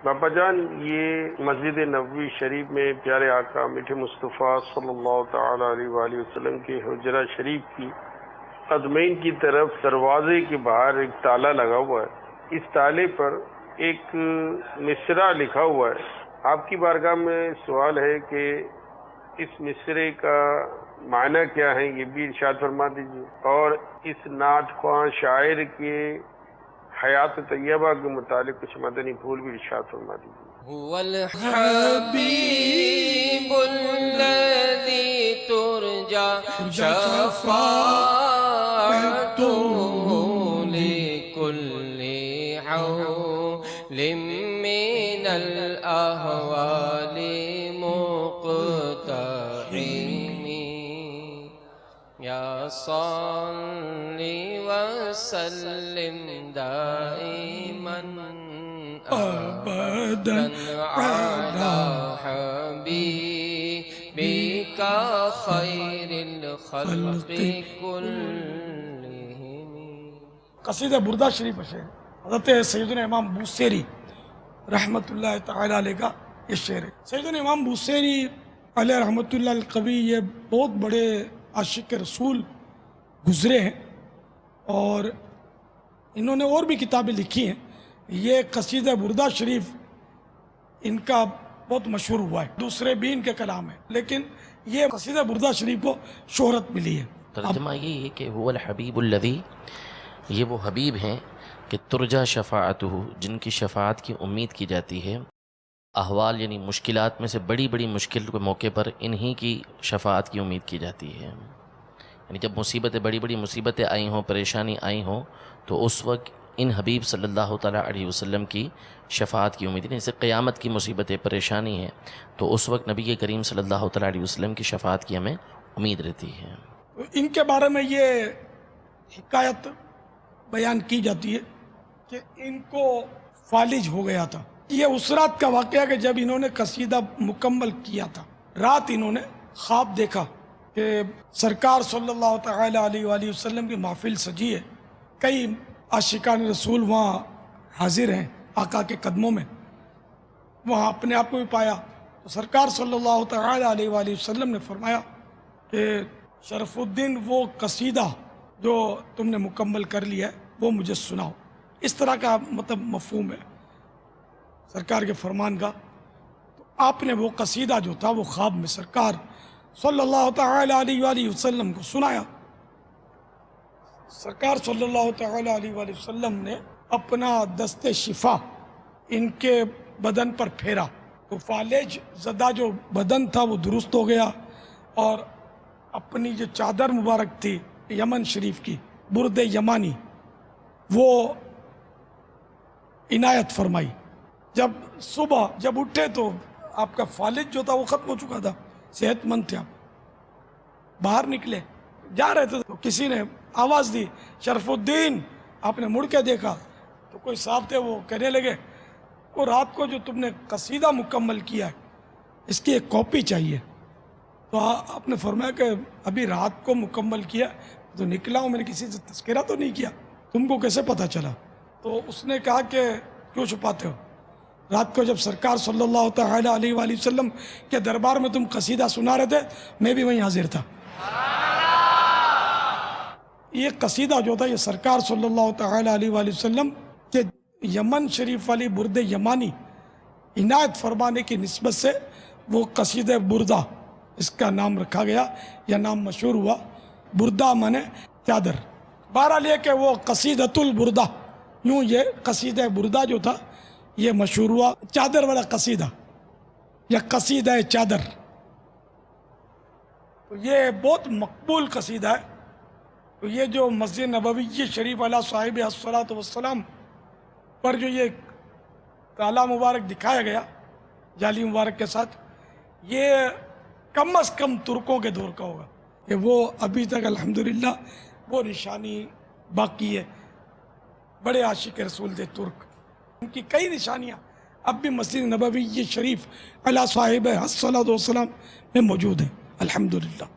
باپا جان، یہ مسجد نبوی شریف میں پیارے آقا میٹھے مصطفیٰ صلی اللہ تعالی علیہ وآلہ وسلم کے حجرہ شریف کی قدمین کی طرف دروازے کے باہر ایک تالا لگا ہوا ہے۔ اس تالے پر ایک مصرع لکھا ہوا ہے۔ آپ کی بارگاہ میں سوال ہے کہ اس مصرعے کا معنی کیا ہے، یہ بھی ارشاد فرما دیجیے، اور اس نعت خواں شاعر کے حیات طیبہ کے متعلق کچھ مدنی پھول بھی ارشاد فرما دیجیے۔ هو الحبيب الذي ترجى شفاعته لكل حول من الأهوال مقتحم يا صل وسلم دائما أبدا على حبيبك خير الخلق كلهم۔ قصیدہ بردہ شریف ہے، حضرت سیدنا امام بوصیری رحمۃ اللہ تعالی علیہ کا یہ شعر ہے۔ سیدنا امام بوصیری علیہ رحمۃ اللہ القوی یہ بہت بڑے عاشق رسول گزرے ہیں، اور انہوں نے اور بھی کتابیں لکھی ہیں۔ یہ قصیدہ بردہ شریف ان کا بہت مشہور ہوا ہے، دوسرے بھی ان کے کلام ہیں، لیکن یہ قصیدہ بردہ شریف کو شہرت ملی ہے۔ ترجمہ یہ ہے کہ هو الحبیب الذی، یہ وہ حبیب ہیں کہ ترجا شفاعتہ، جن کی شفاعت کی امید کی جاتی ہے۔ احوال یعنی مشکلات میں سے بڑی بڑی مشکل کے موقع پر انہی کی شفاعت کی امید کی جاتی ہے۔ یعنی جب مصیبتیں، بڑی بڑی مصیبتیں آئی ہوں، پریشانی آئی ہوں، تو اس وقت ان حبیب صلی اللہ تعالیٰ علیہ وسلم کی شفاعت کی امید ہے۔ جیسے قیامت کی مصیبتیں، پریشانی ہے، تو اس وقت نبی کریم صلی اللہ تعالیٰ علیہ وسلم کی شفاعت کی ہمیں امید رہتی ہے۔ ان کے بارے میں یہ حکایت بیان کی جاتی ہے کہ ان کو فالج ہو گیا تھا۔ یہ اس رات کا واقعہ کہ جب انہوں نے قصیدہ مکمل کیا تھا، رات انہوں نے خواب دیکھا کہ سرکار صلی اللہ تعالی علیہ وآلہ وسلم کی محفل سجی ہے، کئی عاشقان رسول وہاں حاضر ہیں آقا کے قدموں میں، وہاں اپنے آپ کو بھی پایا۔ تو سرکار صلی اللہ تعالی علیہ وآلہ وسلم نے فرمایا کہ شرف الدین وہ قصیدہ جو تم نے مکمل کر لیا ہے وہ مجھے سناؤ۔ اس طرح کا مطلب مفہوم ہے سرکار کے فرمان کا۔ تو آپ نے وہ قصیدہ جو تھا وہ خواب میں سرکار صلی اللہ تعالی علیہ وآلہ وسلم کو سنایا۔ سرکار صلی اللہ تعالی علیہ وآلہ وسلم نے اپنا دست شفا ان کے بدن پر پھیرا، تو فالج زدہ جو بدن تھا وہ درست ہو گیا، اور اپنی جو چادر مبارک تھی یمن شریف کی، برد یمانی، وہ عنایت فرمائی۔ جب صبح جب اٹھے تو آپ کا فالج جو تھا وہ ختم ہو چکا تھا، صحت مند تھے آپ۔ باہر نکلے، جا رہے تھے تو کسی نے آواز دی، شرف الدین۔ آپ نے مڑ کے دیکھا تو کوئی صاحب تھے، وہ کہنے لگے وہ رات کو جو تم نے قصیدہ مکمل کیا ہے اس کی ایک کاپی چاہیے۔ تو آپ نے فرمایا کہ ابھی رات کو مکمل کیا تو نکلا ہوں، میں نے کسی سے تذکرہ تو نہیں کیا، تم کو کیسے پتہ چلا؟ تو اس نے کہا کہ کیوں چھپاتے ہو؟ رات کو جب سرکار صلی اللہ تعالی علیہ وآلہ وسلم کے دربار میں تم قصیدہ سنا رہے تھے، میں بھی وہیں حاضر تھا۔ یہ قصیدہ جو تھا یہ سرکار صلی اللہ تعالی علیہ وآلہ وسلم کے یمن شریف والی برد یمانی عنایت فرمانے کی نسبت سے وہ قصیدہ بردہ اس کا نام رکھا گیا، یا نام مشہور ہوا۔ بردہ مانے چادر۔ بہرحال یہ کہ وہ قصیدۃ البردہ، یوں یہ قصیدہ بردہ جو تھا یہ مشہور ہوا، چادر والا قصیدہ یا قصیدہ چادر۔ تو یہ بہت مقبول قصیدہ ہے۔ تو یہ جو مسجد نبوی شریف علیہ صاحب الصلاۃ والسلام پر جو یہ تالا مبارک دکھایا گیا جالی مبارک کے ساتھ، یہ کم از کم ترکوں کے دور کا ہوگا، کہ وہ ابھی تک الحمدللہ وہ نشانی باقی ہے۔ بڑے عاشق رسول تھے ترک، ان کی کئی نشانیاں اب بھی مسجد نبوی شریف علیہ صاحب الصلاۃ والسلام میں موجود ہیں الحمدللہ۔